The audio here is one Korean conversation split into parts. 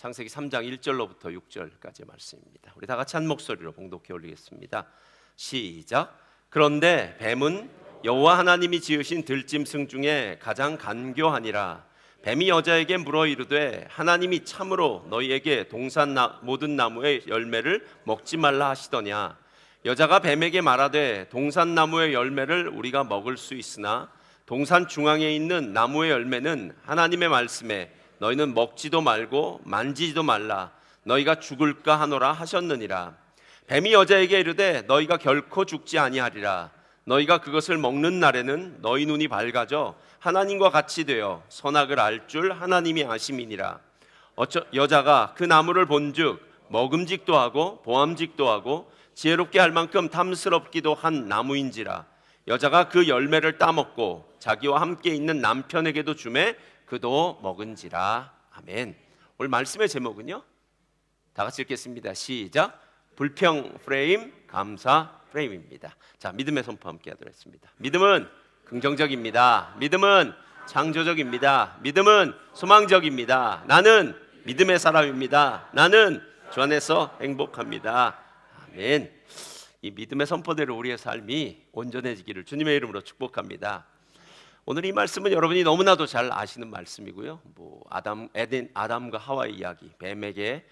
창세기 3장 1절로부터 6절까지의 말씀입니다. 우리 다 같이 한 목소리로 봉독해 올리겠습니다. 시작. 그런데 뱀은 여호와 하나님이 지으신 들짐승 중에 가장 간교하니라. 뱀이 여자에게 물어 이르되 하나님이 참으로 너희에게 동산 모든 나무의 열매를 먹지 말라 하시더냐. 여자가 뱀에게 말하되 동산 나무의 열매를 우리가 먹을 수 있으나 동산 중앙에 있는 나무의 열매는 하나님의 말씀에 너희는 먹지도 말고 만지지도 말라 너희가 죽을까 하노라 하셨느니라. 뱀이 여자에게 이르되 너희가 결코 죽지 아니하리라. 너희가 그것을 먹는 날에는 너희 눈이 밝아져 하나님과 같이 되어 선악을 알 줄 하나님이 아심이니라. 여자가 그 나무를 본즉 먹음직도 하고 보암직도 하고 지혜롭게 할 만큼 탐스럽기도 한 나무인지라. 여자가 그 열매를 따먹고 자기와 함께 있는 남편에게도 주매 그도 먹은지라. 아멘. 오늘 말씀의 제목은요, 다 같이 읽겠습니다. 시작. 불평 프레임, 감사 프레임입니다. 자, 믿음의 선포 함께 하도록 하겠습니다. 믿음은 긍정적입니다. 믿음은 창조적입니다. 믿음은 소망적입니다. 나는 믿음의 사람입니다. 나는 주 안에서 행복합니다. 아멘. 이 믿음의 선포대로 우리의 삶이 온전해지기를 주님의 이름으로 축복합니다. 오늘 이 말씀은 여러분이 너무나도 잘 아시는 말씀이고요. 아담과 하와의 이야기, 뱀에게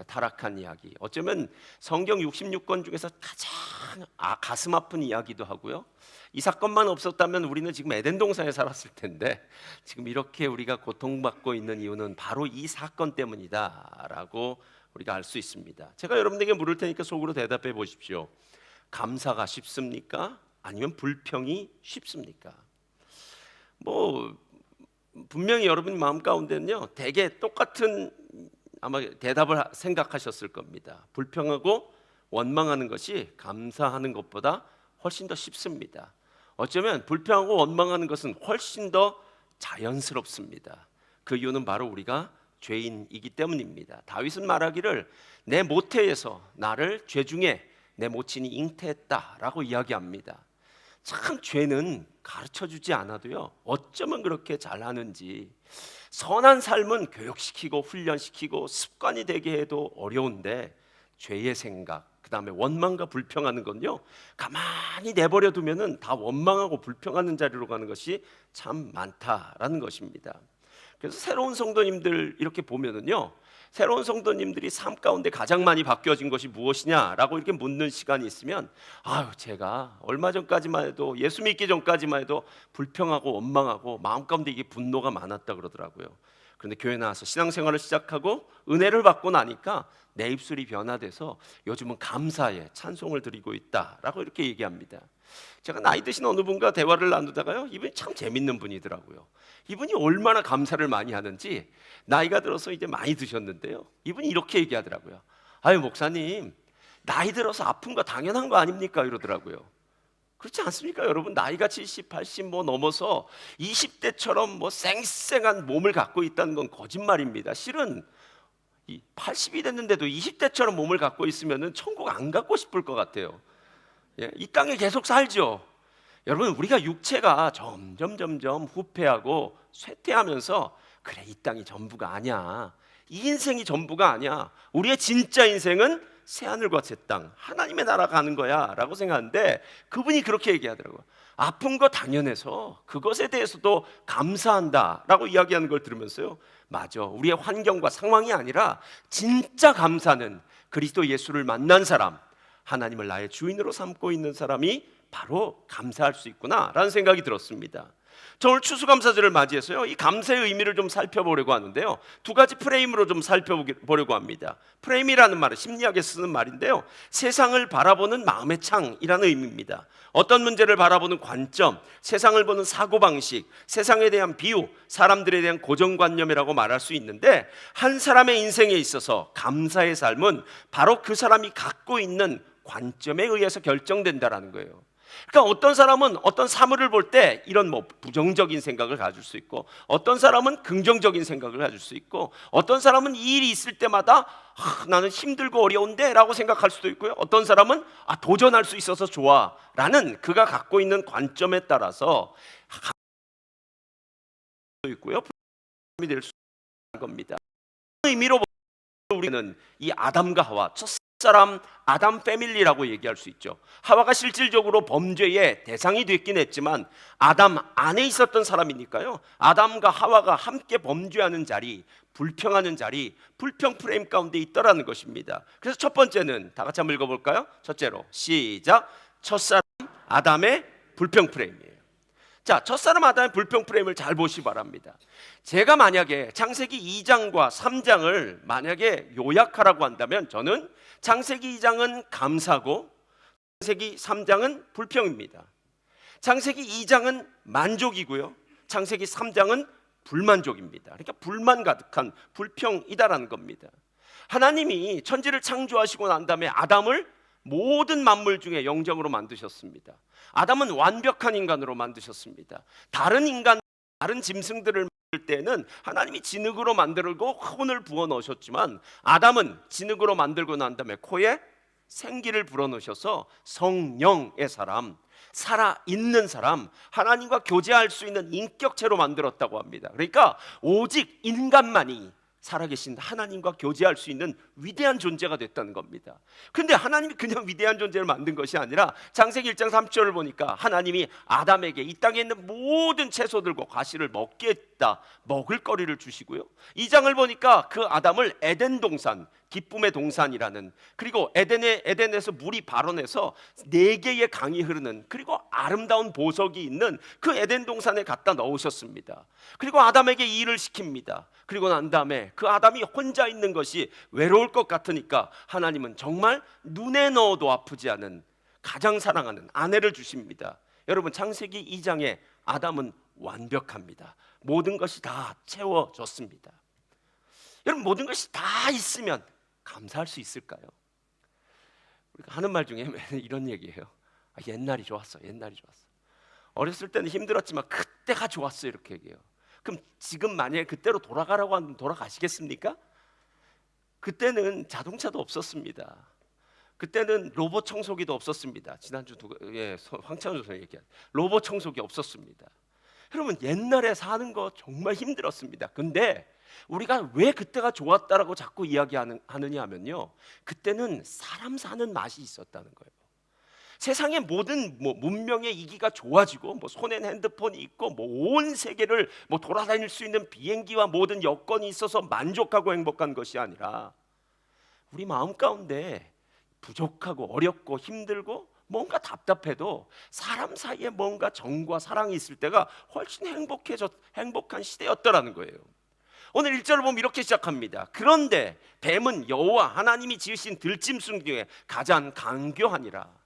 타락한 이야기. 어쩌면 성경 66권 중에서 가장 가슴 아픈 이야기도 하고요. 이 사건만 없었다면 우리는 지금 에덴 동산에 살았을 텐데 지금 이렇게 우리가 고통받고 있는 이유는 바로 이 사건 때문이다라고 우리가 알 수 있습니다. 제가 여러분에게 물을 테니까 속으로 대답해 보십시오. 감사가 쉽습니까? 아니면 불평이 쉽습니까? 분명히 여러분 마음 가운데는요, 되게 똑같은 아마 대답을 생각하셨을 겁니다. 불평하고 원망하는 것이 감사하는 것보다 훨씬 더 쉽습니다. 어쩌면 불평하고 원망하는 것은 훨씬 더 자연스럽습니다. 그 이유는 바로 우리가 죄인이기 때문입니다. 다윗은 말하기를 내 모태에서 나를 죄 중에 내 모친이 잉태했다라고 이야기합니다. 참 죄는 가르쳐주지 않아도요, 어쩌면 그렇게 잘하는지. 선한 삶은 교육시키고 훈련시키고 습관이 되게 해도 어려운데 죄의 생각, 그 다음에 원망과 불평하는 건요, 가만히 내버려 두면은 다 원망하고 불평하는 자리로 가는 것이 참 많다라는 것입니다. 그래서 새로운 성도님들 이렇게 보면은요, 새로운 성도님들이 삶 가운데 가장 많이 바뀌어진 것이 무엇이냐라고 이렇게 묻는 시간이 있으면, 제가 얼마 전까지만 해도, 예수 믿기 전까지만 해도 불평하고 원망하고 마음 가운데 이게 분노가 많았다 그러더라고요. 그런데 교회 나와서 신앙생활을 시작하고 은혜를 받고 나니까 내 입술이 변화돼서 요즘은 감사에 찬송을 드리고 있다라고 이렇게 얘기합니다. 제가 나이 드신 어느 분과 대화를 나누다가요, 이분이 참 재밌는 분이더라고요. 이분이 얼마나 감사를 많이 하는지, 나이가 들어서 이제 많이 드셨는데요, 이분이 이렇게 얘기하더라고요. 목사님, 나이 들어서 아픈 거 당연한 거 아닙니까? 이러더라고요. 그렇지 않습니까? 여러분, 나이가 70, 80 넘어서 20대처럼 쌩쌩한 몸을 갖고 있다는 건 거짓말입니다. 실은 80이 됐는데도 20대처럼 몸을 갖고 있으면 천국 안 갖고 싶을 것 같아요. 이 땅에 계속 살죠. 여러분, 우리가 육체가 점점 후퇴하고 쇠퇴하면서, 그래, 이 땅이 전부가 아니야, 이 인생이 전부가 아니야, 우리의 진짜 인생은 새하늘과 새 땅, 하나님의 나라 가는 거야 라고 생각하는데, 그분이 그렇게 얘기하더라고요. 아픈 거 당연해서 그것에 대해서도 감사한다 라고 이야기하는 걸 들으면서요, 맞아, 우리의 환경과 상황이 아니라 진짜 감사는 그리스도 예수를 만난 사람, 하나님을 나의 주인으로 삼고 있는 사람이 바로 감사할 수 있구나 라는 생각이 들었습니다. 저 오늘 추수감사절을 맞이해서요, 이 감사의 의미를 좀 살펴보려고 하는데요, 두 가지 프레임으로 좀 살펴보려고 합니다. 프레임이라는 말은 심리학에 쓰는 말인데요, 세상을 바라보는 마음의 창이라는 의미입니다. 어떤 문제를 바라보는 관점, 세상을 보는 사고방식, 세상에 대한 비유, 사람들에 대한 고정관념이라고 말할 수 있는데, 한 사람의 인생에 있어서 감사의 삶은 바로 그 사람이 갖고 있는 관점에 의해서 결정된다라는 거예요. 그러니까 어떤 사람은 어떤 사물을 볼 때 이런 부정적인 생각을 가질 수 있고, 어떤 사람은 긍정적인 생각을 가질 수 있고, 어떤 사람은 이 일이 있을 때마다 나는 힘들고 어려운데 라고 생각할 수도 있고요, 어떤 사람은 도전할 수 있어서 좋아 라는 그가 갖고 있는 관점에 따라서 있고요, 될 수 있는 겁니다. 의미로 우리는 이 아담과 하와, 첫사람 아담 패밀리라고 얘기할 수 있죠. 하와가 실질적으로 범죄의 대상이 됐긴 했지만 아담 안에 있었던 사람이니까요. 아담과 하와가 함께 범죄하는 자리, 불평하는 자리, 불평 프레임 가운데 있더라는 것입니다. 그래서 첫 번째는 다 같이 한번 읽어볼까요? 첫째로 시작. 첫사람 아담의 불평 프레임이에요. 자, 첫사람 아담의 불평 프레임을 잘 보시기 바랍니다. 제가 만약에 창세기 2장과 3장을 만약에 요약하라고 한다면 저는 창세기 2장은 감사고 창세기 3장은 불평입니다. 창세기 2장은 만족이고요. 창세기 3장은 불만족입니다. 그러니까 불만 가득한 불평이다라는 겁니다. 하나님이 천지를 창조하시고 난 다음에 아담을 모든 만물 중에 영정으로 만드셨습니다. 아담은 완벽한 인간으로 만드셨습니다. 다른 인간, 다른 짐승들을 만들 때는 하나님이 진흙으로 만들고 혼을 부어 넣으셨지만 아담은 진흙으로 만들고 난 다음에 코에 생기를 불어 넣으셔서 성령의 사람, 살아있는 사람, 하나님과 교제할 수 있는 인격체로 만들었다고 합니다. 그러니까 오직 인간만이 살아계신 하나님과 교제할 수 있는 위대한 존재가 됐다는 겁니다. 근데 하나님이 그냥 위대한 존재를 만든 것이 아니라 창세기 1장 3절을 보니까 하나님이 아담에게 이 땅에 있는 모든 채소들과 과실을 먹게 했다, 먹을 거리를 주시고요. 2장을 보니까 그 아담을 에덴 동산, 기쁨의 동산이라는, 그리고 에덴에서 물이 발원해서 4개의 강이 흐르는, 그리고 아름다운 보석이 있는 그 에덴 동산에 갖다 넣으셨습니다. 그리고 아담에게 이 일을 시킵니다. 그리고 난 다음에 그 아담이 혼자 있는 것이 외로울 것 같으니까 하나님은 정말 눈에 넣어도 아프지 않은 가장 사랑하는 아내를 주십니다. 여러분, 창세기 2장에 아담은 완벽합니다. 모든 것이 다 채워졌습니다. 여러분, 모든 것이 다 있으면 감사할 수 있을까요? 우리가 하는 말 중에 이런 얘기예요. 옛날이 좋았어, 옛날이 좋았어. 어렸을 때는 힘들었지만 그때가 좋았어, 이렇게 얘기해요. 그럼 지금 만약에 그때로 돌아가라고 하면 돌아가시겠습니까? 그때는 자동차도 없었습니다. 그때는 로봇 청소기도 없었습니다. 지난주 황찬우 선생님 얘기한 로봇 청소기 없었습니다. 여러분, 옛날에 사는 거 정말 힘들었습니다. 근데 우리가 왜 그때가 좋았다라고 자꾸 이야기하느냐 하면요, 그때는 사람 사는 맛이 있었다는 거예요. 세상의 모든 문명의 이기가 좋아지고 손엔 핸드폰이 있고 온 세계를 돌아다닐 수 있는 비행기와 모든 여건이 있어서 만족하고 행복한 것이 아니라 우리 마음 가운데 부족하고 어렵고 힘들고 뭔가 답답해도 사람 사이에 뭔가 정과 사랑이 있을 때가 훨씬 행복한 시대였더라는 거예요. 오늘 1절을 보면 이렇게 시작합니다. 그런데 뱀은 여호와 하나님이 지으신 들짐승 중에 가장 간교하니라.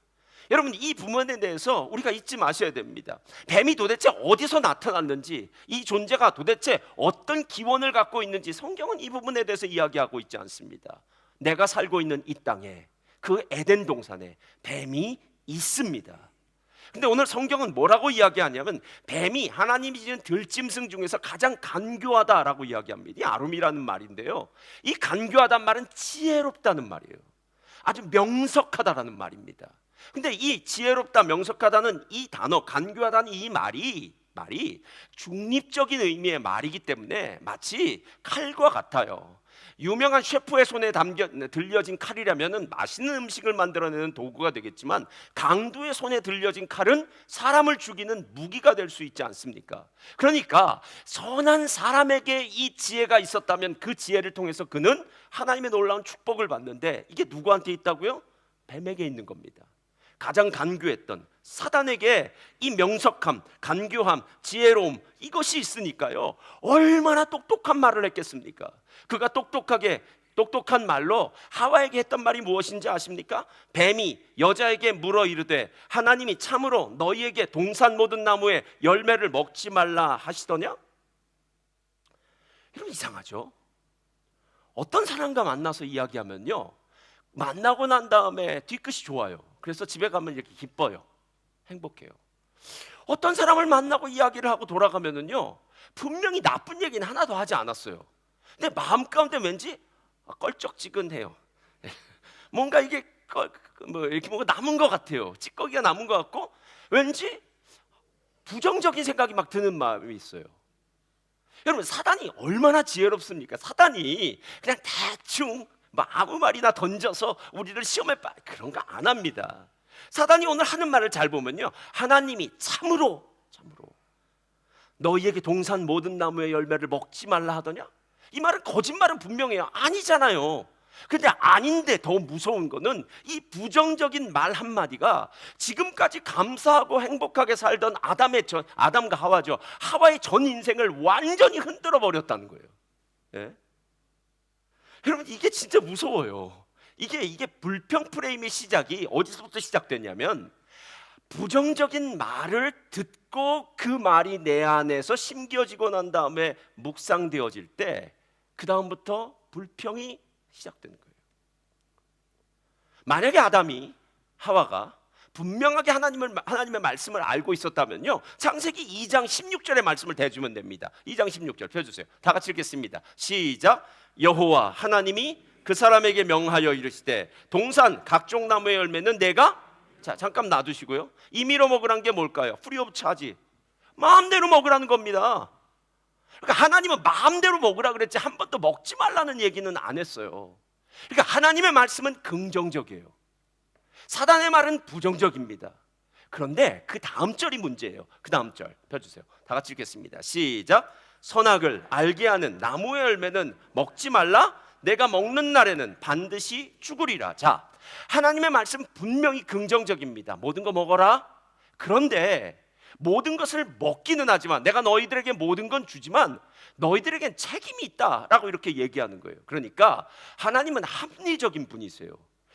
여러분, 이 부분에 대해서 우리가 잊지 마셔야 됩니다. 뱀이 도대체 어디서 나타났는지, 이 존재가 도대체 어떤 기원을 갖고 있는지 성경은 이 부분에 대해서 이야기하고 있지 않습니다. 내가 살고 있는 이 땅에, 그 에덴 동산에 뱀이 있습니다. 근데 오늘 성경은 뭐라고 이야기하냐면 뱀이 하나님이 지은 들짐승 중에서 가장 간교하다라고 이야기합니다. 이 아름이라는 말인데요, 이 간교하다는 말은 지혜롭다는 말이에요. 아주 명석하다라는 말입니다. 근데 이 지혜롭다, 명석하다는 이 단어, 간교하다는 이 말이 중립적인 의미의 말이기 때문에 마치 칼과 같아요. 유명한 셰프의 손에 들려진 칼이라면 맛있는 음식을 만들어내는 도구가 되겠지만 강도의 손에 들려진 칼은 사람을 죽이는 무기가 될 수 있지 않습니까? 그러니까 선한 사람에게 이 지혜가 있었다면 그 지혜를 통해서 그는 하나님의 놀라운 축복을 받는데, 이게 누구한테 있다고요? 뱀에게 있는 겁니다. 가장 간교했던 사단에게 이 명석함, 간교함, 지혜로움, 이것이 있으니까요, 얼마나 똑똑한 말을 했겠습니까? 그가 똑똑한 말로 하와에게 했던 말이 무엇인지 아십니까? 뱀이 여자에게 물어 이르되 하나님이 참으로 너희에게 동산 모든 나무의 열매를 먹지 말라 하시더냐? 여러분, 이상하죠? 어떤 사람과 만나서 이야기하면요, 만나고 난 다음에 뒤끝이 좋아요. 그래서 집에 가면 이렇게 기뻐요. 행복해요. 어떤 사람을 만나고 이야기를 하고 돌아가면은요, 분명히 나쁜 얘기는 하나도 하지 않았어요. 근데 마음 가운데 왠지 껄쩍지근해요. 뭔가 이게 이렇게 뭔가 남은 것 같아요. 찌꺼기가 남은 것 같고 왠지 부정적인 생각이 막 드는 마음이 있어요. 여러분, 사단이 얼마나 지혜롭습니까? 사단이 그냥 대충 뭐 아무 말이나 던져서 우리를 시험에 그런 거 안 합니다. 사단이 오늘 하는 말을 잘 보면요, 하나님이 참으로 너희에게 동산 모든 나무의 열매를 먹지 말라 하더냐? 이 말은 거짓말은 분명해요. 아니잖아요. 근데 아닌데 더 무서운 거는 이 부정적인 말 한마디가 지금까지 감사하고 행복하게 살던 아담과 하와죠, 하와의 전 인생을 완전히 흔들어 버렸다는 거예요. 예? 여러분, 이게 진짜 무서워요. 이게 불평 프레임의 시작이 어디서부터 시작됐냐면, 부정적인 말을 듣고 그 말이 내 안에서 심겨지고 난 다음에 묵상되어질 때, 그 다음부터 불평이 시작되는 거예요. 만약에 아담이, 하와가 분명하게 하나님의 말씀을 알고 있었다면요, 창세기 2장 16절의 말씀을 대주면 됩니다. 2장 16절 펴주세요. 다 같이 읽겠습니다. 시작. 여호와 하나님이 그 사람에게 명하여 이르시되 동산 각종 나무의 열매는 내가, 자 잠깐 놔두시고요, 임의로 먹으란 게 뭘까요? 프리 오브 차지, 마음대로 먹으라는 겁니다. 그러니까 하나님은 마음대로 먹으라 그랬지 한 번도 먹지 말라는 얘기는 안 했어요. 그러니까 하나님의 말씀은 긍정적이에요. 사단의 말은 부정적입니다. 그런데 그 다음 절이 문제예요. 그 다음 절 펴주세요. 다 같이 읽겠습니다. 시작. 선악을 알게 하는 나무의 열매는 먹지 말라. 내가 먹는 날에는 반드시 죽으리라. 자, 하나님의 말씀 분명히 긍정적입니다. 모든 거 먹어라. 그런데 모든 것을 먹기는 하지만, 내가 너희들에게 모든 건 주지만 너희들에겐 책임이 있다라고 이렇게 얘기하는 거예요. 그러니까 하나님은 합리적인 분이세요.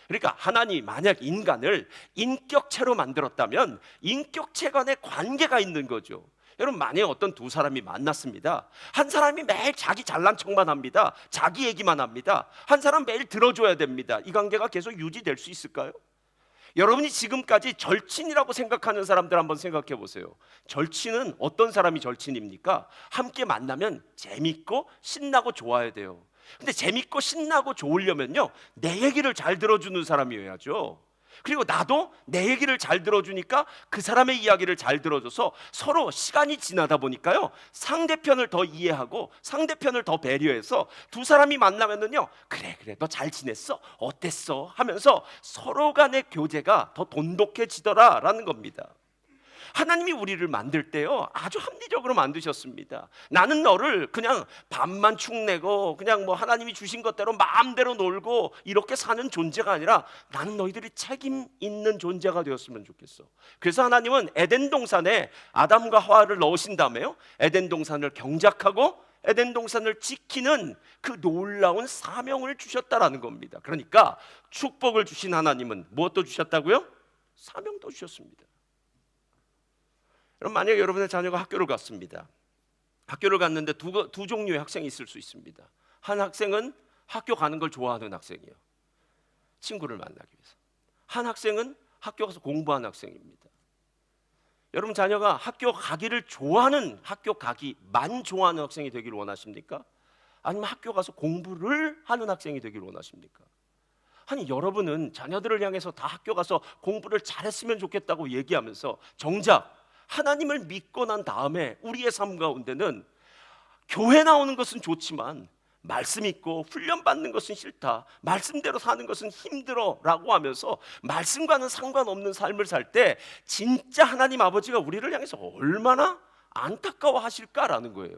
그러니까 하나님이 만약 인간을 인격체로 만들었다면 인격체 간의 관계가 있는 거죠. 여러분, 만약에 어떤 두 사람이 만났습니다. 한 사람이 매일 자기 잘난 척만 합니다. 자기 얘기만 합니다. 한 사람 매일 들어줘야 됩니다. 이 관계가 계속 유지될 수 있을까요? 여러분이 지금까지 절친이라고 생각하는 사람들 한번 생각해 보세요. 절친은 어떤 사람이 절친입니까? 함께 만나면 재밌고 신나고 좋아야 돼요. 근데 재밌고 신나고 좋으려면요, 내 얘기를 잘 들어주는 사람이어야죠. 그리고 나도 내 얘기를 잘 들어주니까 그 사람의 이야기를 잘 들어줘서 서로 시간이 지나다 보니까요, 상대편을 더 이해하고 상대편을 더 배려해서 두 사람이 만나면은요, 그래 너 잘 지냈어? 어땠어? 하면서 서로 간의 교제가 더 돈독해지더라라는 겁니다. 하나님이 우리를 만들 때요, 아주 합리적으로 만드셨습니다. 나는 너를 그냥 밥만 축내고 그냥 뭐 하나님이 주신 것대로 마음대로 놀고 이렇게 사는 존재가 아니라 나는 너희들이 책임 있는 존재가 되었으면 좋겠어. 그래서 하나님은 에덴 동산에 아담과 하와를 넣으신 다음에요, 에덴 동산을 경작하고 에덴 동산을 지키는 그 놀라운 사명을 주셨다라는 겁니다. 그러니까 축복을 주신 하나님은 무엇도 주셨다고요? 사명도 주셨습니다. 그럼 만약에 여러분의 자녀가 학교를 갔습니다. 학교를 갔는데 두 종류의 학생이 있을 수 있습니다. 한 학생은 학교 가는 걸 좋아하는 학생이에요. 친구를 만나기 위해서. 한 학생은 학교 가서 공부하는 학생입니다. 여러분 자녀가 학교 가기를 좋아하는, 학교 가기만 좋아하는 학생이 되기를 원하십니까? 아니면 학교 가서 공부를 하는 학생이 되기를 원하십니까? 아니, 여러분은 자녀들을 향해서 다 학교 가서 공부를 잘했으면 좋겠다고 얘기하면서 정작 하나님을 믿고 난 다음에 우리의 삶 가운데는 교회 나오는 것은 좋지만 말씀 있고 훈련 받는 것은 싫다, 말씀대로 사는 것은 힘들어 라고 하면서 말씀과는 상관없는 삶을 살 때 진짜 하나님 아버지가 우리를 향해서 얼마나 안타까워 하실까라는 거예요.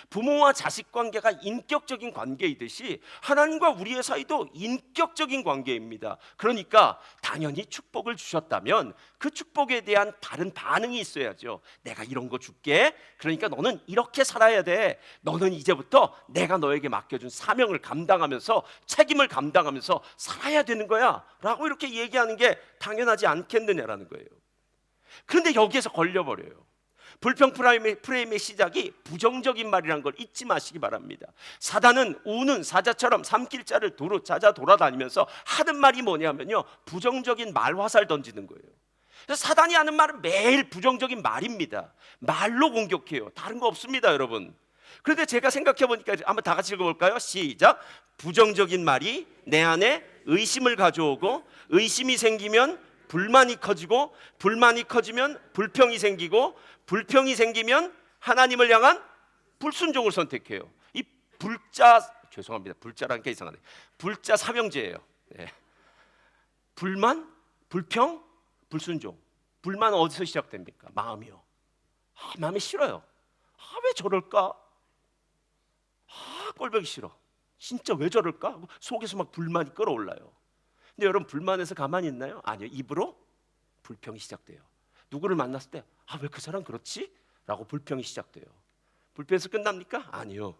부모와 자식 관계가 인격적인 관계이듯이 하나님과 우리의 사이도 인격적인 관계입니다. 그러니까 당연히 축복을 주셨다면 그 축복에 대한 다른 반응이 있어야죠. 내가 이런 거 줄게. 그러니까 너는 이렇게 살아야 돼. 너는 이제부터 내가 너에게 맡겨준 사명을 감당하면서 책임을 감당하면서 살아야 되는 거야 라고 이렇게 얘기하는 게 당연하지 않겠느냐라는 거예요. 그런데 여기에서 걸려버려요. 불평 프레임의 시작이 부정적인 말이라는 걸 잊지 마시기 바랍니다. 사단은 우는 사자처럼 산길자를 찾아 돌아다니면서 하는 말이 뭐냐면요, 부정적인 말 화살 던지는 거예요. 그래서 사단이 하는 말은 매일 부정적인 말입니다. 말로 공격해요. 다른 거 없습니다, 여러분. 그런데 제가 생각해 보니까 한번 다 같이 읽어볼까요? 시작. 부정적인 말이 내 안에 의심을 가져오고, 의심이 생기면 불만이 커지고, 불만이 커지면 불평이 생기고, 불평이 생기면 하나님을 향한 불순종을 선택해요. 이 불자, 죄송합니다. 불자라는 게 이상하네. 불자 삼형제예요. 네. 불만, 불평, 불순종. 불만 어디서 시작됩니까? 마음이요. 마음이 싫어요. 왜 저럴까? 꼴보기 싫어. 진짜 왜 저럴까? 하고 속에서 막 불만이 끓어올라요. 근데 여러분, 불만에서 가만히 있나요? 아니요. 입으로 불평이 시작돼요. 누구를 만났을 때 왜 그 사람 그렇지? 라고 불평이 시작돼요. 불평에서 끝납니까? 아니요.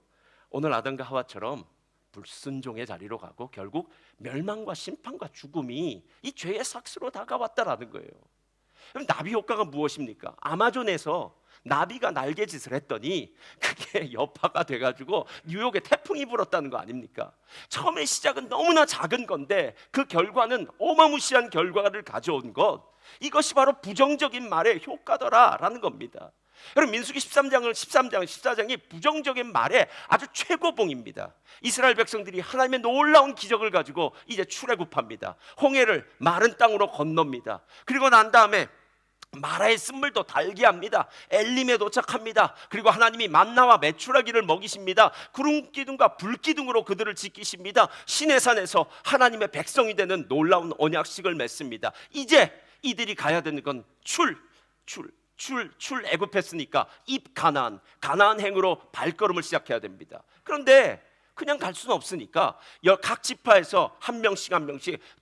오늘 아담과 하와처럼 불순종의 자리로 가고 결국 멸망과 심판과 죽음이 이 죄의 삭스로 다가왔다라는 거예요. 그럼 나비 효과가 무엇입니까? 아마존에서 나비가 날개짓을 했더니 그게 여파가 돼가지고 뉴욕에 태풍이 불었다는 거 아닙니까? 처음에 시작은 너무나 작은 건데 그 결과는 어마무시한 결과를 가져온 것, 이것이 바로 부정적인 말의 효과더라라는 겁니다. 여러분, 민수기 14장이 부정적인 말의 아주 최고봉입니다. 이스라엘 백성들이 하나님의 놀라운 기적을 가지고 이제 출애굽합니다. 홍해를 마른 땅으로 건넙니다. 그리고 난 다음에 마라의 쓴물도 달게 합니다. 엘림에 도착합니다. 그리고 하나님이 만나와 메추라기를 먹이십니다. 구름 기둥과 불 기둥으로 그들을 지키십니다. 시내산에서 하나님의 백성이 되는 놀라운 언약식을 맺습니다. 이제 이들이 가야 되는 건 애굽했으니까 입 가나안 행으로 발걸음을 시작해야 됩니다. 그런데 그냥 갈 수는 없으니까 각 지파에서 한 명씩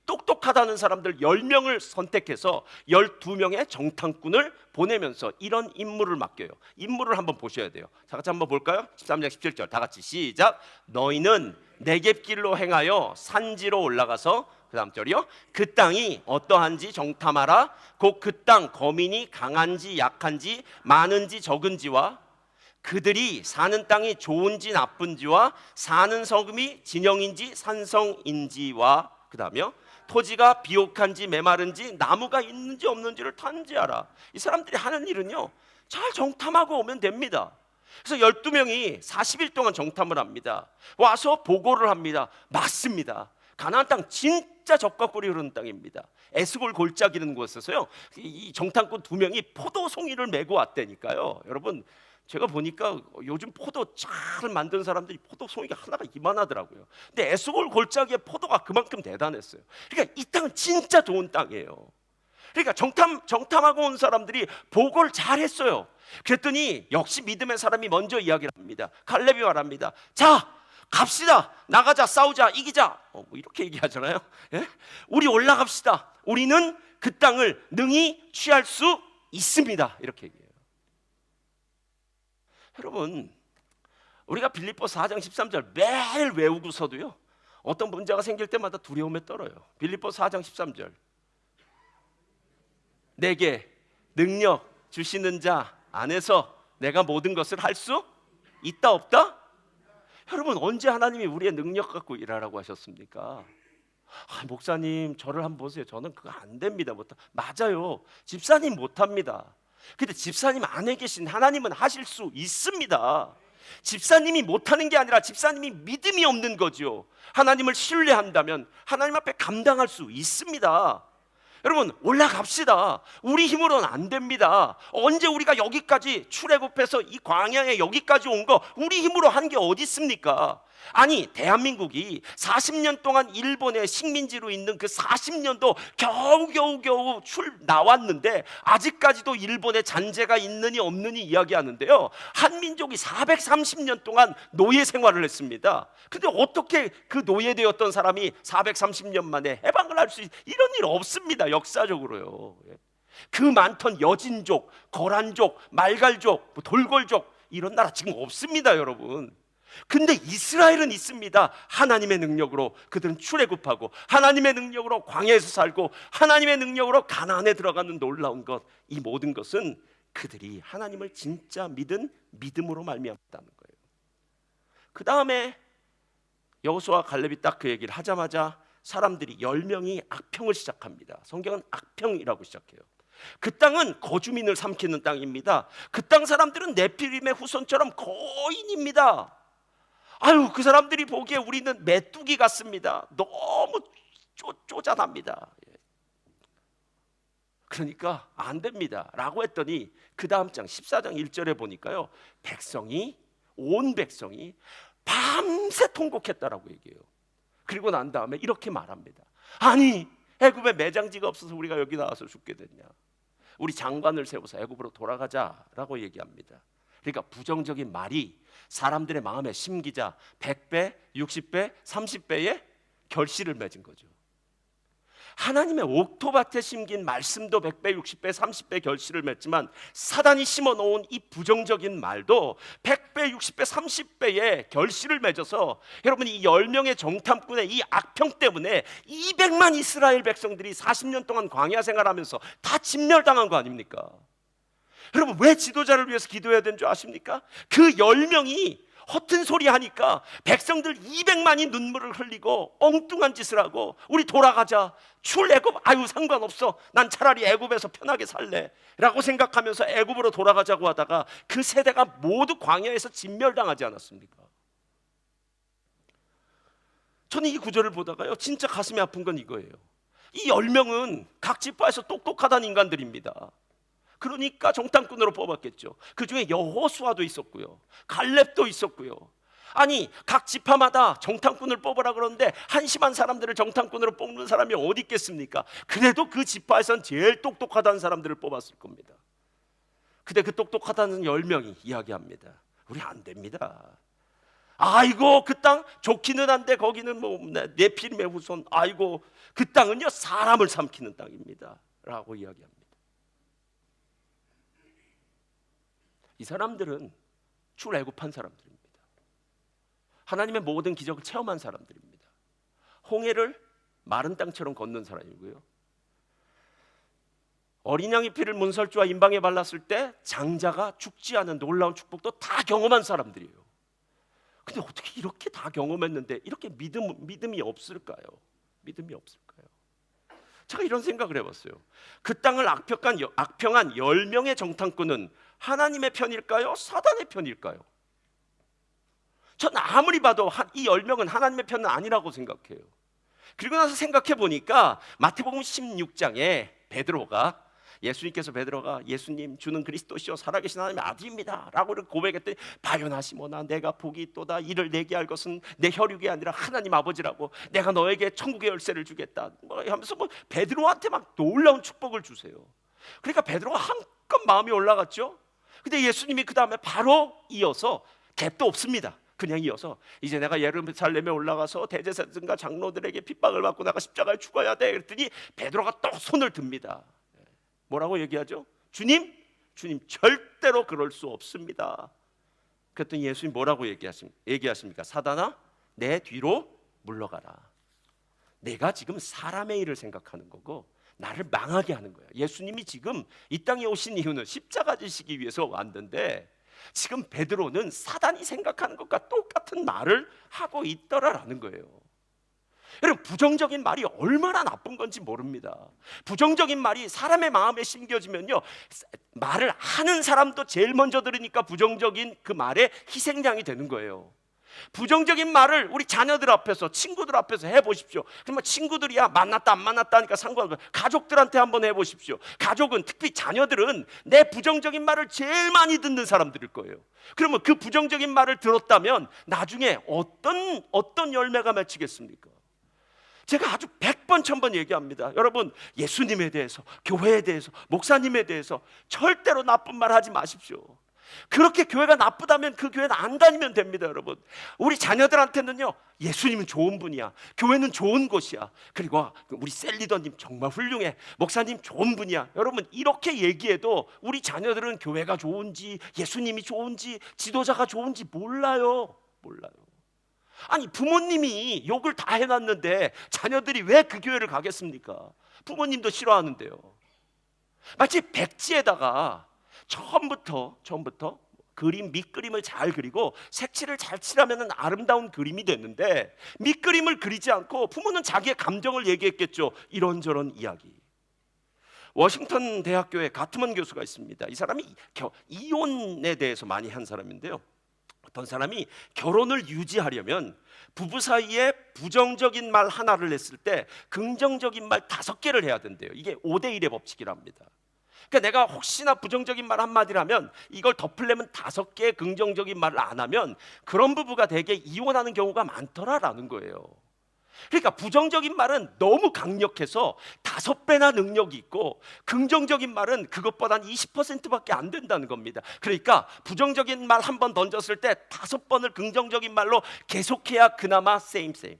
똑똑하다는 사람들 10명을 선택해서 12명의 정탐꾼을 보내면서 이런 임무를 맡겨요. 임무를 한번 보셔야 돼요. 다 같이 한번 볼까요? 13장 17절 다 같이 시작. 너희는 네겝길로 행하여 산지로 올라가서, 그 다음 절이요, 그 땅이 어떠한지 정탐하라. 곧 그 땅 거민이 강한지 약한지 많은지 적은지와 그들이 사는 땅이 좋은지 나쁜지와 사는 성읍이 진영인지 산성인지와, 그 다음에요, 토지가 비옥한지 메마른지 나무가 있는지 없는지를 탐지하라. 이 사람들이 하는 일은요, 잘 정탐하고 오면 됩니다. 그래서 12명이 40일 동안 정탐을 합니다. 와서 보고를 합니다. 맞습니다. 가나안 땅 진짜 적과 꿀이 흐르는 땅입니다. 에스골 골짜기라는 곳에서요, 이 정탐꾼 2명이 포도송이를 메고 왔다니까요. 여러분, 제가 보니까 요즘 포도 잘 만든 사람들이 포도 송이가 하나가 이만하더라고요. 근데 에스골 골짜기의 포도가 그만큼 대단했어요. 그러니까 이 땅은 진짜 좋은 땅이에요. 그러니까 정탐하고 온 사람들이 보고를 잘 했어요. 그랬더니 역시 믿음의 사람이 먼저 이야기를 합니다. 갈렙이 말합니다. 자, 갑시다. 나가자. 싸우자. 이기자. 뭐 이렇게 얘기하잖아요. 예? 우리 올라갑시다. 우리는 그 땅을 능히 취할 수 있습니다. 이렇게 얘기해요. 여러분, 우리가 빌립보서 4장 13절 매일 외우고서도요, 어떤 문제가 생길 때마다 두려움에 떨어요. 빌립보서 4장 13절, 내게 능력 주시는 자 안에서 내가 모든 것을 할 수 있다 없다? 여러분, 언제 하나님이 우리의 능력 갖고 일하라고 하셨습니까? 목사님 저를 한번 보세요. 저는 그거 안 됩니다. 맞아요. 집사님 못합니다. 근데 집사님 안에 계신 하나님은 하실 수 있습니다. 집사님이 못하는 게 아니라 집사님이 믿음이 없는 거죠. 하나님을 신뢰한다면 하나님 앞에 감당할 수 있습니다. 여러분, 올라갑시다. 우리 힘으로는 안 됩니다. 언제 우리가 여기까지 출애굽해서 이 광야에 여기까지 온 거 우리 힘으로 한 게 어디 있습니까? 아니, 대한민국이 40년 동안 일본의 식민지로 있는 그 40년도 겨우 나왔는데 아직까지도 일본의 잔재가 있느니 없느니 이야기하는데요, 한민족이 430년 동안 노예 생활을 했습니다. 근데 어떻게 그 노예되었던 사람이 430년 만에 해방을 할 수 이런 일 없습니다. 역사적으로요. 그 많던 여진족, 거란족, 말갈족, 돌골족, 이런 나라 지금 없습니다, 여러분. 근데 이스라엘은 있습니다. 하나님의 능력으로 그들은 출애굽하고 하나님의 능력으로 광야에서 살고 하나님의 능력으로 가나안에 들어가는 놀라운 것, 이 모든 것은 그들이 하나님을 진짜 믿은 믿음으로 말미암았다는 거예요. 그 다음에 여호수아와 갈렙이 딱 그 얘기를 하자마자 사람들이 10명이 악평을 시작합니다. 성경은 악평이라고 시작해요. 그 땅은 거주민을 삼키는 땅입니다. 그 땅 사람들은 네피림의 후손처럼 거인입니다. 그 사람들이 보기에 우리는 메뚜기 같습니다. 너무 쪼잔합니다. 그러니까 안 됩니다 라고 했더니 그 다음 장 14장 1절에 보니까요, 백성이 온 백성이 밤새 통곡했다라고 얘기해요. 그리고 난 다음에 이렇게 말합니다. 아니, 애굽에 매장지가 없어서 우리가 여기 나와서 죽게 됐냐? 우리 장관을 세워서 애굽으로 돌아가자라고 얘기합니다. 그러니까 부정적인 말이 사람들의 마음에 심기자 100배, 60배, 30배의 결실을 맺은 거죠. 하나님의 옥토밭에 심긴 말씀도 100배, 60배, 30배 결실을 맺지만 사단이 심어놓은 이 부정적인 말도 100배, 60배, 30배의 결실을 맺어서 여러분, 이 10명의 정탐꾼의 이 악평 때문에 200만 이스라엘 백성들이 40년 동안 광야 생활하면서 다 진멸당한 거 아닙니까? 여러분, 왜 지도자를 위해서 기도해야 되는 줄 아십니까? 그 10명이 허튼 소리 하니까 백성들 200만이 눈물을 흘리고 엉뚱한 짓을 하고 우리 돌아가자, 출애굽, 아유 상관없어, 난 차라리 애굽에서 편하게 살래 라고 생각하면서 애굽으로 돌아가자고 하다가 그 세대가 모두 광야에서 진멸당하지 않았습니까? 저는 이 구절을 보다가요, 진짜 가슴이 아픈 건 이거예요. 이 10명은 각 지파에서 똑똑하다는 인간들입니다. 그러니까 정탐꾼으로 뽑았겠죠. 그 중에 여호수아도 있었고요, 갈렙도 있었고요. 아니, 각 지파마다 정탐꾼을 뽑으라 그러는데 한심한 사람들을 정탐꾼으로 뽑는 사람이 어디 있겠습니까? 그래도 그 지파에선 제일 똑똑하다는 사람들을 뽑았을 겁니다. 근데 그 똑똑하다는 10명이 이야기합니다. 우리 안 됩니다. 아이고, 그 땅 좋기는 한데 거기는 뭐 네피림의 후손, 아이고 그 땅은요 사람을 삼키는 땅입니다 라고 이야기합니다. 이 사람들은 출애굽한 사람들입니다. 하나님의 모든 기적을 체험한 사람들입니다. 홍해를 마른 땅처럼 걷는 사람이고요, 어린 양의 피를 문설주와 임방에 발랐을 때 장자가 죽지 않은 놀라운 축복도 다 경험한 사람들이에요. 근데 어떻게 이렇게 다 경험했는데 이렇게 믿음이 없을까요? 믿음이 없을까요? 제가 이런 생각을 해봤어요. 그 땅을 악평한 10명의 정탐꾼은 하나님의 편일까요? 사단의 편일까요? 전 아무리 봐도 이 10명은 하나님의 편은 아니라고 생각해요. 그리고 나서 생각해 보니까 마태복음 16장에 예수님께서 베드로가 예수님 주는 그리스도시요 살아계신 하나님의 아들입니다 라고 고백했더니 바요나 시몬아, 내가 복이 있도다. 이를 내게 할 것은 내 혈육이 아니라 하나님 아버지라고, 내가 너에게 천국의 열쇠를 주겠다 하면서 베드로한테 막 놀라운 축복을 주세요. 그러니까 베드로가 한껏 마음이 올라갔죠. 근데 예수님이 그 다음에 바로 이어서, 갭도 없습니다, 그냥 이어서 이제 내가 예루살렘에 올라가서 대제사장과 장로들에게 핍박을 받고 내가 십자가에 죽어야 돼 그랬더니 베드로가 또 손을 듭니다. 뭐라고 얘기하죠? 주님 절대로 그럴 수 없습니다. 그랬더니 예수님 뭐라고 얘기하십니까? 사단아, 내 뒤로 물러가라. 내가 지금 사람의 일을 생각하는 거고 나를 망하게 하는 거야. 예수님이 지금 이 땅에 오신 이유는 십자가 지시기 위해서 왔는데 지금 베드로는 사단이 생각하는 것과 똑같은 말을 하고 있더라라는 거예요. 여러분, 부정적인 말이 얼마나 나쁜 건지 모릅니다. 부정적인 말이 사람의 마음에 심겨지면요, 말을 하는 사람도 제일 먼저 들으니까 부정적인 그 말의 희생양이 되는 거예요. 부정적인 말을 우리 자녀들 앞에서, 친구들 앞에서 해보십시오. 그러면 친구들이야 만났다 안 만났다 하니까 상관없어요. 가족들한테 한번 해보십시오. 가족은, 특히 자녀들은 내 부정적인 말을 제일 많이 듣는 사람들일 거예요. 그러면 그 부정적인 말을 들었다면 나중에 어떤 열매가 맺히겠습니까? 제가 아주 100번 1000번 얘기합니다. 여러분, 예수님에 대해서, 교회에 대해서, 목사님에 대해서 절대로 나쁜 말 하지 마십시오. 그렇게 교회가 나쁘다면 그 교회는 안 다니면 됩니다. 여러분, 우리 자녀들한테는요, 예수님은 좋은 분이야, 교회는 좋은 곳이야, 그리고 우리 셀리더님 정말 훌륭해, 목사님 좋은 분이야. 여러분, 이렇게 얘기해도 우리 자녀들은 교회가 좋은지 예수님이 좋은지 지도자가 좋은지 몰라요. 아니, 부모님이 욕을 다 해놨는데 자녀들이 왜 그 교회를 가겠습니까? 부모님도 싫어하는데요. 마치 백지에다가 처음부터 밑그림을 잘 그리고 색칠을 잘 칠하면 아름다운 그림이 됐는데 밑그림을 그리지 않고 부모는 자기의 감정을 얘기했겠죠. 이런저런 이야기. 워싱턴 대학교에 가트먼 교수가 있습니다. 이 사람이 이혼에 대해서 많이 한 사람인데요, 어떤 사람이 결혼을 유지하려면 부부 사이에 부정적인 말 하나를 했을 때 긍정적인 말 5개를 해야 된대요. 이게 5대1의 법칙이랍니다. 그러니까 내가 혹시나 부정적인 말 한마디를 하면 이걸 덮으려면 5개의 긍정적인 말을 안 하면 그런 부부가 되게 이혼하는 경우가 많더라라는 거예요. 그러니까 부정적인 말은 너무 강력해서 5배나 능력이 있고 긍정적인 말은 그것보다 한 20%밖에 안 된다는 겁니다. 그러니까 부정적인 말 한 번 던졌을 때 5번을 긍정적인 말로 계속해야 그나마 same.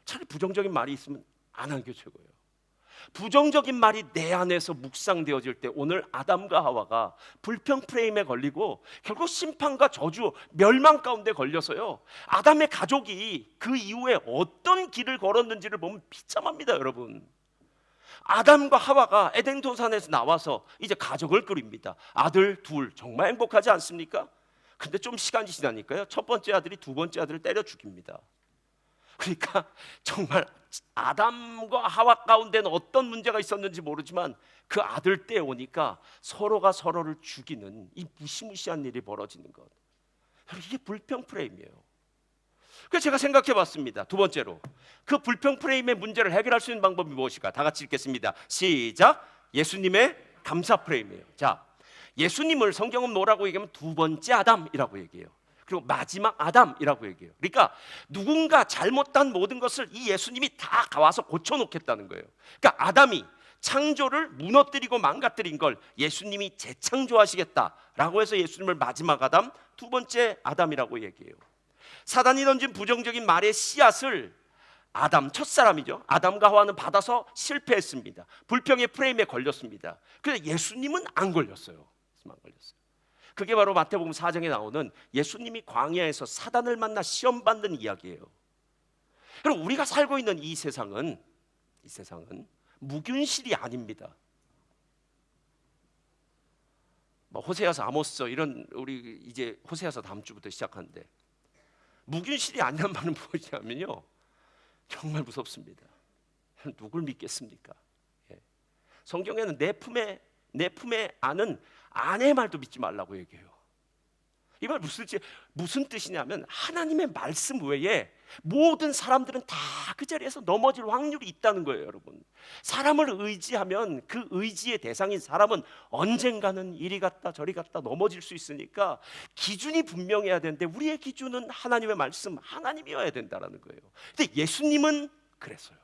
차라리 부정적인 말이 있으면 안 하는 게 최고예요. 부정적인 말이 내 안에서 묵상되어질 때 오늘 아담과 하와가 불평 프레임에 걸리고 결국 심판과 저주, 멸망 가운데 걸려서요, 아담의 가족이 그 이후에 어떤 길을 걸었는지를 보면 비참합니다. 여러분, 아담과 하와가 에덴 동산에서 나와서 이제 가족을 꾸립니다. 아들 둘, 정말 행복하지 않습니까? 근데 좀 시간이 지나니까요, 첫 번째 아들이 두 번째 아들을 때려 죽입니다. 그러니까 정말 아담과 하와 가운데는 어떤 문제가 있었는지 모르지만 그 아들 때 오니까 서로가 서로를 죽이는 이 무시무시한 일이 벌어지는 것, 이게 불평 프레임이에요. 그래서 제가 생각해 봤습니다. 두 번째로 그 불평 프레임의 문제를 해결할 수 있는 방법이 무엇일까? 다 같이 읽겠습니다. 시작. 예수님의 감사 프레임이에요. 자, 예수님을 성경은 뭐라고 얘기하면 두 번째 아담이라고 얘기해요. 그리고 마지막 아담이라고 얘기해요. 그러니까 누군가 잘못한 모든 것을 이 예수님이 다 와서 고쳐놓겠다는 거예요. 그러니까 아담이 창조를 무너뜨리고 망가뜨린 걸 예수님이 재창조하시겠다라고 해서 예수님을 마지막 아담, 두 번째 아담이라고 얘기해요. 사단이 던진 부정적인 말의 씨앗을 아담, 첫사람이죠, 아담과 하와는 받아서 실패했습니다. 불평의 프레임에 걸렸습니다. 그런데 예수님은 안 걸렸어요. 안 걸렸어요. 그게 바로 마태복음 4장에 나오는 예수님이 광야에서 사단을 만나 시험받는 이야기예요. 그럼 우리가 살고 있는 이 세상은 무균실이 아닙니다. 뭐 호세아서, 아모스 이런, 우리 이제 호세아서 다음 주부터 시작하는데 무균실이 아니란 말은 뭐냐면요, 정말 무섭습니다. 누굴 믿겠습니까? 성경에는 내 품에 아는 아내의 말도 믿지 말라고 얘기해요. 이 말 무슨 뜻이냐면 하나님의 말씀 외에 모든 사람들은 다 그 자리에서 넘어질 확률이 있다는 거예요. 여러분, 사람을 의지하면 그 의지의 대상인 사람은 언젠가는 이리 갔다 저리 갔다 넘어질 수 있으니까 기준이 분명해야 되는데 우리의 기준은 하나님의 말씀, 하나님이어야 된다는 거예요. 근데 예수님은 그랬어요.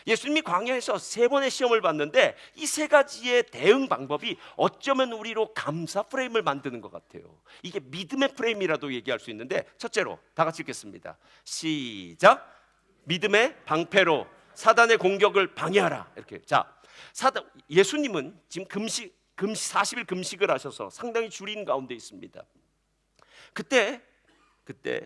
예수님이 광야에서 3번의 시험을 봤는데 이 3가지의 대응 방법이 어쩌면 우리로 감사 프레임을 만드는 것 같아요. 이게 믿음의 프레임이라도 얘기할 수 있는데, 첫째로 다 같이 읽겠습니다. 시작. 믿음의 방패로 사단의 공격을 방해하라. 이렇게. 자, 예수님은 지금 40일 금식을 하셔서 상당히 줄인 가운데 있습니다. 그때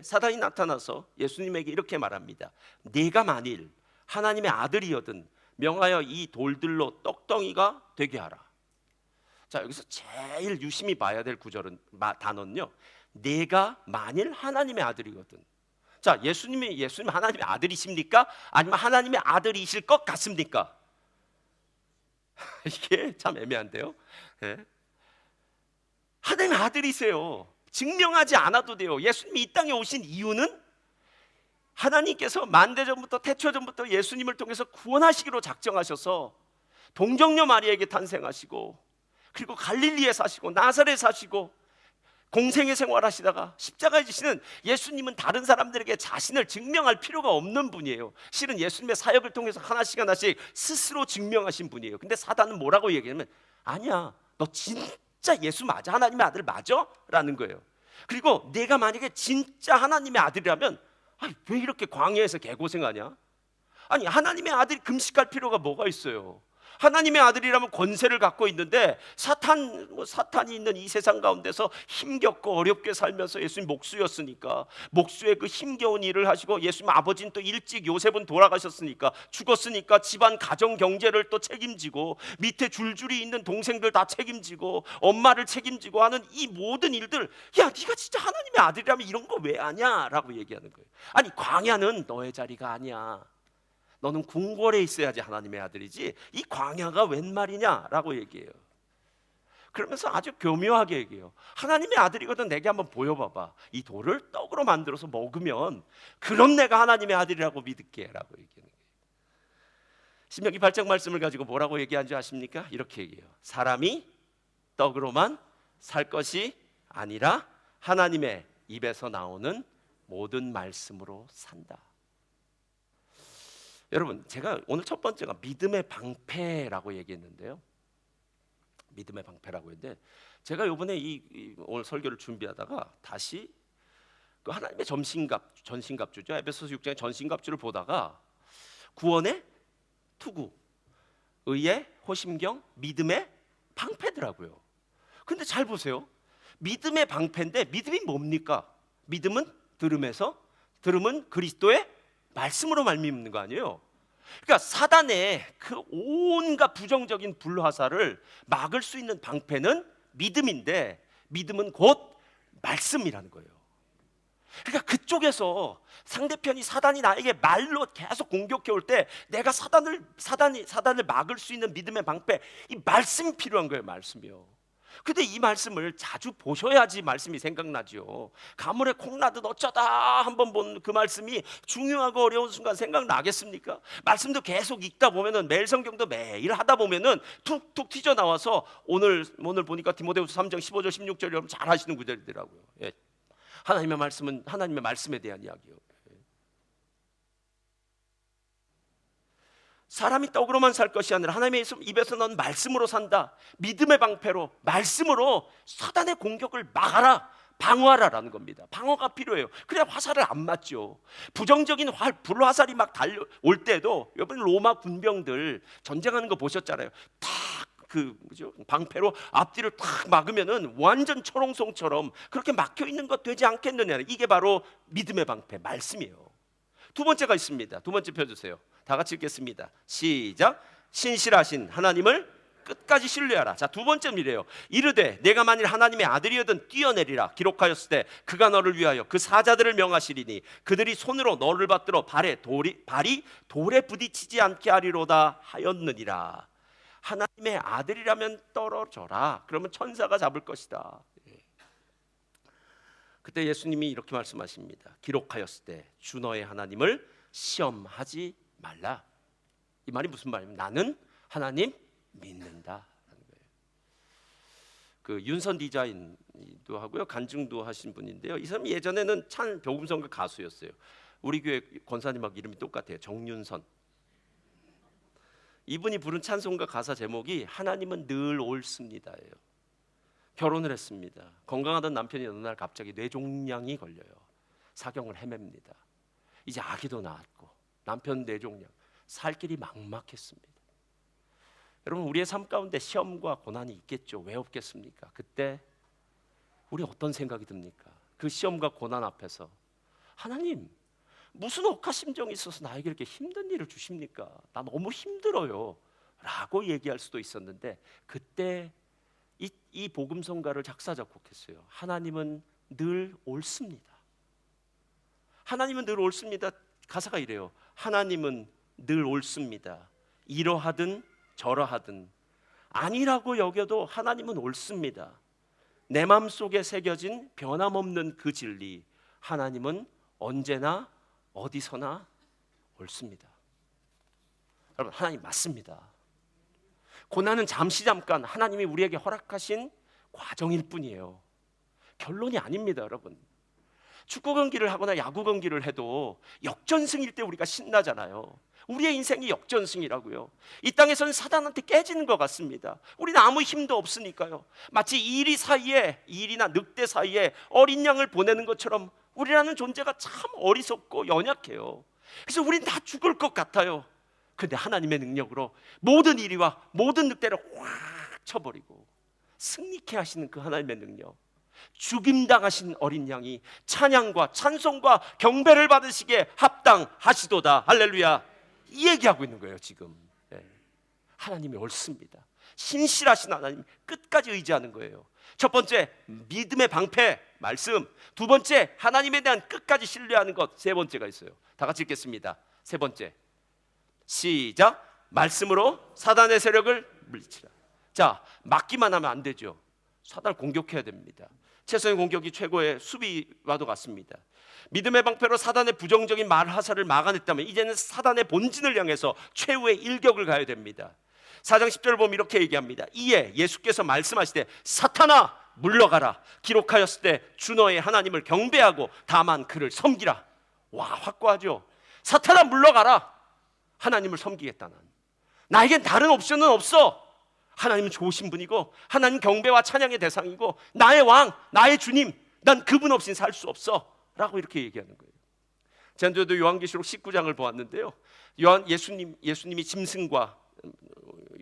사단이 나타나서 예수님에게 이렇게 말합니다. 네가 만일 하나님의 아들이거든 명하여 이 돌들로 떡덩이가 되게 하라. 자, 여기서 제일 유심히 봐야 될 구절은, 단어는요, 내가 만일 하나님의 아들이거든. 자, 예수님 하나님의 아들이십니까? 아니면 하나님의 아들이실 것 같습니까? 이게 참 애매한데요. 하나님의 아들이세요. 증명하지 않아도 돼요. 예수님이 이 땅에 오신 이유는 하나님께서 만대전부터 태초전부터 예수님을 통해서 구원하시기로 작정하셔서 동정녀 마리아에게 탄생하시고, 그리고 갈릴리에 사시고 나사렛에 사시고 공생의 생활하시다가 십자가에 지시는 예수님은 다른 사람들에게 자신을 증명할 필요가 없는 분이에요. 실은 예수님의 사역을 통해서 하나씩 스스로 증명하신 분이에요. 근데 사단은 뭐라고 얘기하면, 아니야, 너 진짜 예수 맞아? 하나님의 아들 맞아? 라는 거예요. 그리고 내가 만약에 진짜 하나님의 아들이라면 왜 이렇게 광야에서 개고생하냐? 아니, 하나님의 아들이 금식할 필요가 뭐가 있어요? 하나님의 아들이라면 권세를 갖고 있는데 사탄이 있는 이 세상 가운데서 힘겹고 어렵게 살면서 예수님 목수였으니까 목수의 그 힘겨운 일을 하시고, 예수님 아버지는 또 일찍, 요셉은 돌아가셨으니까, 죽었으니까 집안 가정 경제를 또 책임지고 밑에 줄줄이 있는 동생들 다 책임지고 엄마를 책임지고 하는 이 모든 일들, 야, 네가 진짜 하나님의 아들이라면 이런 거 왜 하냐? 라고 얘기하는 거예요. 아니, 광야는 너의 자리가 아니야. 너는 궁궐에 있어야지 하나님의 아들이지, 이 광야가 웬 말이냐? 라고 얘기해요. 그러면서 아주 교묘하게 얘기해요. 하나님의 아들이거든 내게 한번 보여봐봐. 이 돌을 떡으로 만들어서 먹으면 그럼 내가 하나님의 아들이라고 믿을게 라고 얘기하는 거예요. 신명기 8장 말씀을 가지고 뭐라고 얘기한 줄 아십니까? 이렇게 얘기해요. 사람이 떡으로만 살 것이 아니라 하나님의 입에서 나오는 모든 말씀으로 산다. 여러분, 제가 오늘 첫 번째가 믿음의 방패라고 얘기했는데요. 믿음의 방패라고 했는데, 제가 이번에 오늘 설교를 준비하다가 다시 그 하나님의 전신갑주죠. 에베소서 6장의 전신갑주를 보다가 구원의 투구, 의의 호심경, 믿음의 방패더라고요. 근데 잘 보세요. 믿음의 방패인데 믿음이 뭡니까? 믿음은 들음에서, 들음은 그리스도의 말씀으로 말미암는 거 아니에요? 그러니까 사단의 그 온갖 부정적인 불화살을 막을 수 있는 방패는 믿음인데, 믿음은 곧 말씀이라는 거예요. 그러니까 그쪽에서 상대편이, 사단이 나에게 말로 계속 공격해 올 때 내가 사단을 막을 수 있는 믿음의 방패, 이 말씀이 필요한 거예요. 말씀이요. 근데 이 말씀을 자주 보셔야지 말씀이 생각나지요. 가물에 콩나듯 어쩌다 한번 본 그 말씀이 중요하고 어려운 순간 생각나겠습니까? 말씀도 계속 읽다 보면은, 매일 성경도 매일 하다 보면은 툭툭 튀져 나와서 오늘 보니까 디모데후서 3장 15절 16절 여러분 잘 하시는 구절이더라고요. 예. 하나님의 말씀은 하나님의 말씀에 대한 이야기예요. 사람이 떡으로만 살 것이 아니라 하나님의 입에서 나온 말씀으로 산다. 믿음의 방패로, 말씀으로 사단의 공격을 막아라, 방어하라라는 겁니다. 방어가 필요해요. 그래야 화살을 안 맞죠. 부정적인 불화살이 막 달려올 때도, 여러분 로마 군병들 전쟁하는 거 보셨잖아요. 방패로 앞뒤를 탁 막으면은 완전 철옹성처럼 그렇게 막혀 있는 것 되지 않겠느냐. 이게 바로 믿음의 방패, 말씀이에요. 두 번째가 있습니다. 두 번째 펴주세요. 다 같이 읽겠습니다. 시작. 신실하신 하나님을 끝까지 신뢰하라. 자, 두 번째는 이래요. 이르되 내가 만일 하나님의 아들이어든 뛰어내리라. 기록하였을 때 그가 너를 위하여 그 사자들을 명하시리니 그들이 손으로 너를 받들어 발이 돌에 부딪히지 않게 하리로다 하였느니라. 하나님의 아들이라면 떨어져라. 그러면 천사가 잡을 것이다. 그때 예수님이 이렇게 말씀하십니다. 기록하였을 때 주 너의 하나님을 시험하지 말라. 이 말이 무슨 말이냐면, 나는 하나님 믿는다. 그 윤선 디자인도 하고요, 간증도 하신 분인데요. 이 사람이 예전에는 복음성가 가수였어요. 우리 교회 권사님하고 이름이 똑같아요. 정윤선. 이분이 부른 찬송가 가사 제목이 하나님은 늘 옳습니다예요. 결혼을 했습니다. 건강하던 남편이 어느 날 갑자기 뇌종양이 걸려요. 사경을 헤맵니다. 이제 아기도 낳았고 남편 뇌종양, 살 길이 막막했습니다. 여러분, 우리의 삶 가운데 시험과 고난이 있겠죠. 왜 없겠습니까? 그때 우리 어떤 생각이 듭니까? 그 시험과 고난 앞에서 하나님, 무슨 억하심정이 있어서 나에게 이렇게 힘든 일을 주십니까? 나 너무 힘들어요 라고 얘기할 수도 있었는데, 그때 이 복음성가를 작사 작곡했어요. 하나님은 늘 옳습니다. 하나님은 늘 옳습니다. 가사가 이래요. 하나님은 늘 옳습니다. 이러하든 저러하든 아니라고 여겨도 하나님은 옳습니다. 내 마음속에 새겨진 변함없는 그 진리, 하나님은 언제나 어디서나 옳습니다. 여러분, 하나님 맞습니다. 고난은 잠깐 하나님이 우리에게 허락하신 과정일 뿐이에요. 결론이 아닙니다. 여러분, 축구 경기를 하거나 야구 경기를 해도 역전승일 때 우리가 신나잖아요. 우리의 인생이 역전승이라고요. 이 땅에서는 사단한테 깨지는 것 같습니다. 우리는 아무 힘도 없으니까요. 마치 일이나 늑대 사이에 어린 양을 보내는 것처럼 우리라는 존재가 참 어리석고 연약해요. 그래서 우린 다 죽을 것 같아요. 그런데 하나님의 능력으로 모든 이리와 모든 늑대를 확 쳐버리고 승리케 하시는 그 하나님의 능력, 죽임당하신 어린 양이 찬양과 찬송과 경배를 받으시기에 합당하시도다. 할렐루야. 이 얘기하고 있는 거예요 지금. 하나님이 옳습니다. 신실하신 하나님 끝까지 의지하는 거예요. 첫 번째, 믿음의 방패, 말씀. 두 번째, 하나님에 대한 끝까지 신뢰하는 것. 세 번째가 있어요. 다 같이 읽겠습니다. 세 번째, 시작. 말씀으로 사단의 세력을 물리치라. 자, 막기만 하면 안 되죠. 사단을 공격해야 됩니다. 최선의 공격이 최고의 수비와도 같습니다. 믿음의 방패로 사단의 부정적인 말하사를 막아냈다면 이제는 사단의 본진을 향해서 최후의 일격을 가야 됩니다. 4장 10절을 보면 이렇게 얘기합니다. 이에 예수께서 말씀하시되 사탄아 물러가라. 기록하였을 때 주 너의 하나님을 경배하고 다만 그를 섬기라. 와, 확고하죠. 사탄아 물러가라. 하나님을 섬기겠다는, 나에겐 다른 옵션은 없어. 하나님은 좋으신 분이고 하나님 경배와 찬양의 대상이고 나의 왕, 나의 주님, 난 그분 없이는 살 수 없어 라고 이렇게 얘기하는 거예요. 지난주에도 요한계시록 19장을 보았는데요, 예수님이 짐승과,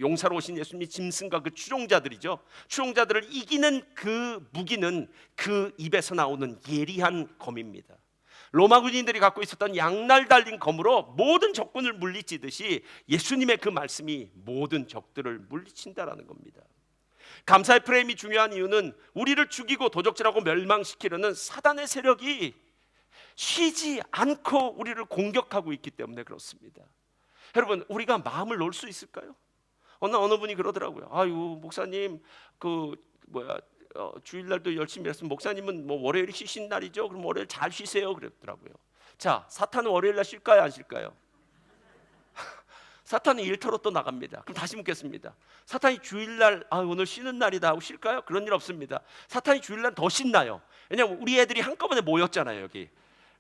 용사로 오신 예수님이 짐승과 그 추종자들이죠, 추종자들을 이기는 그 무기는 그 입에서 나오는 예리한 검입니다. 로마 군인들이 갖고 있었던 양날 달린 검으로 모든 적군을 물리치듯이 예수님의 그 말씀이 모든 적들을 물리친다라는 겁니다. 감사의 프레임이 중요한 이유는 우리를 죽이고 도적질하고 멸망시키려는 사단의 세력이 쉬지 않고 우리를 공격하고 있기 때문에 그렇습니다. 여러분, 우리가 마음을 놓을 수 있을까요? 어느 분이 그러더라고요. 아유 목사님, 주일날도 열심히 했으면 목사님은 뭐 월요일이 쉬신 날이죠. 그럼 월요일 잘 쉬세요 그랬더라고요. 자, 사탄은 월요일날 쉴까요 안 쉴까요? 사탄은 일터로 또 나갑니다. 그럼 다시 묻겠습니다. 사탄이 주일날 오늘 쉬는 날이다 하고 쉴까요? 그런 일 없습니다. 사탄이 주일날 더 신나요. 왜냐하면 우리 애들이 한꺼번에 모였잖아요 여기.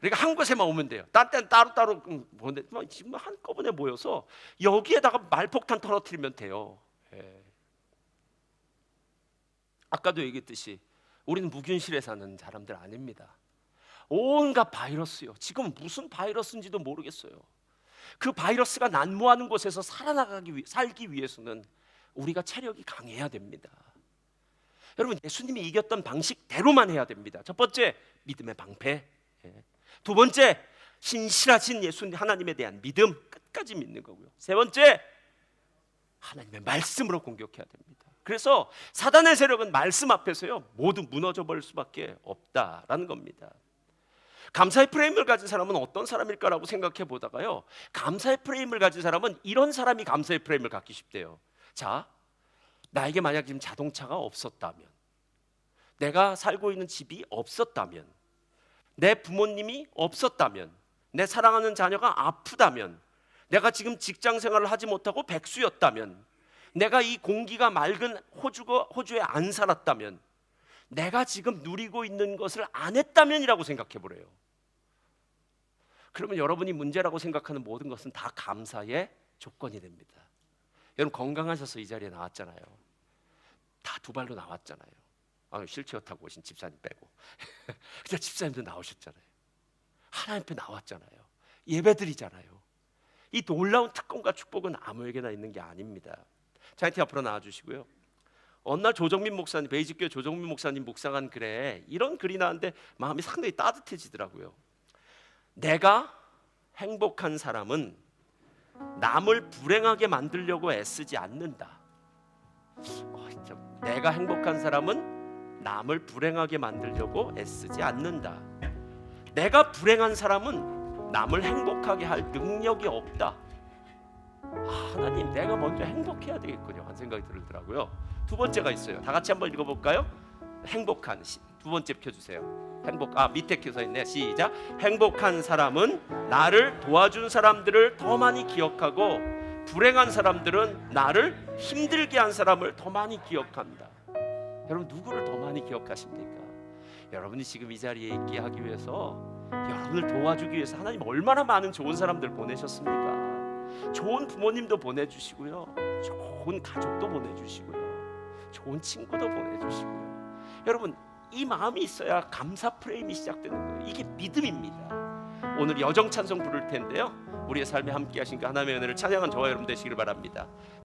그러니까 한 곳에만 오면 돼요. 딴 때는 따로따로 보는데 지금 한꺼번에 모여서 여기에다가 말폭탄 터뜨리면 돼요. 예. 아까도 얘기했듯이 우리는 무균실에 사는 사람들 아닙니다. 온갖 바이러스요. 지금 무슨 바이러스인지도 모르겠어요. 그 바이러스가 난무하는 곳에서 살기 위해서는 우리가 체력이 강해야 됩니다. 여러분, 예수님이 이겼던 방식대로만 해야 됩니다. 첫 번째, 믿음의 방패. 두 번째, 신실하신 예수님 하나님에 대한 믿음, 끝까지 믿는 거고요. 세 번째, 하나님의 말씀으로 공격해야 됩니다. 그래서 사단의 세력은 말씀 앞에서요 모두 무너져 버릴 수밖에 없다라는 겁니다. 감사의 프레임을 가진 사람은 어떤 사람일까라고 생각해 보다가요, 감사의 프레임을 가진 사람은 이런 사람이 감사의 프레임을 갖기 쉽대요. 자, 나에게 만약 지금 자동차가 없었다면, 내가 살고 있는 집이 없었다면, 내 부모님이 없었다면, 내 사랑하는 자녀가 아프다면, 내가 지금 직장 생활을 하지 못하고 백수였다면, 내가 이 공기가 맑은 호주에 안 살았다면, 내가 지금 누리고 있는 것을 안 했다면이라고 생각해 보래요. 그러면 여러분이 문제라고 생각하는 모든 것은 다 감사의 조건이 됩니다. 여러분 건강하셔서 이 자리에 나왔잖아요. 다 두 발로 나왔잖아요. 휠체어 타고 오신 집사님 빼고. 근데 집사님도 나오셨잖아요. 하나님 앞에 나왔잖아요. 예배드리잖아요. 이 놀라운 특권과 축복은 아무에게나 있는 게 아닙니다. 자이티 앞으로 나와주시고요. 어느 날 조정민 목사님, 베이직교회 조정민 목사님 묵상한 글에 이런 글이 나왔는데 마음이 상당히 따뜻해지더라고요. 내가 행복한 사람은 남을 불행하게 만들려고 애쓰지 않는다. 내가 행복한 사람은 남을 불행하게 만들려고 애쓰지 않는다. 내가 불행한 사람은 남을 행복하게 할 능력이 없다. 하나님, 내가 먼저 행복해야 되겠군요 하는 생각이 들더라고요. 두 번째가 있어요. 다 같이 한번 읽어볼까요? 행복한, 두 번째 펴주세요. 밑에 켜서 있네. 시작. 행복한 사람은 나를 도와준 사람들을 더 많이 기억하고, 불행한 사람들은 나를 힘들게 한 사람을 더 많이 기억한다. 여러분, 누구를 더 많이 기억하십니까? 여러분이 지금 이 자리에 있게 하기 위해서, 여러분을 도와주기 위해서 하나님 얼마나 많은 좋은 사람들 보내셨습니까? 좋은 부모님도 보내주시고요, 좋은 가족도 보내주시고요, 좋은 친구도 보내주시고요. 여러분, 이 마음이 있어야 감사 프레임이 시작되는 거예요. 이게 믿음입니다. 오늘 여정 찬송 부를 텐데요, 우리의 삶에 함께 하신 그 하나님의 은혜를 찬양한 저와 여러분 되시기를 바랍니다.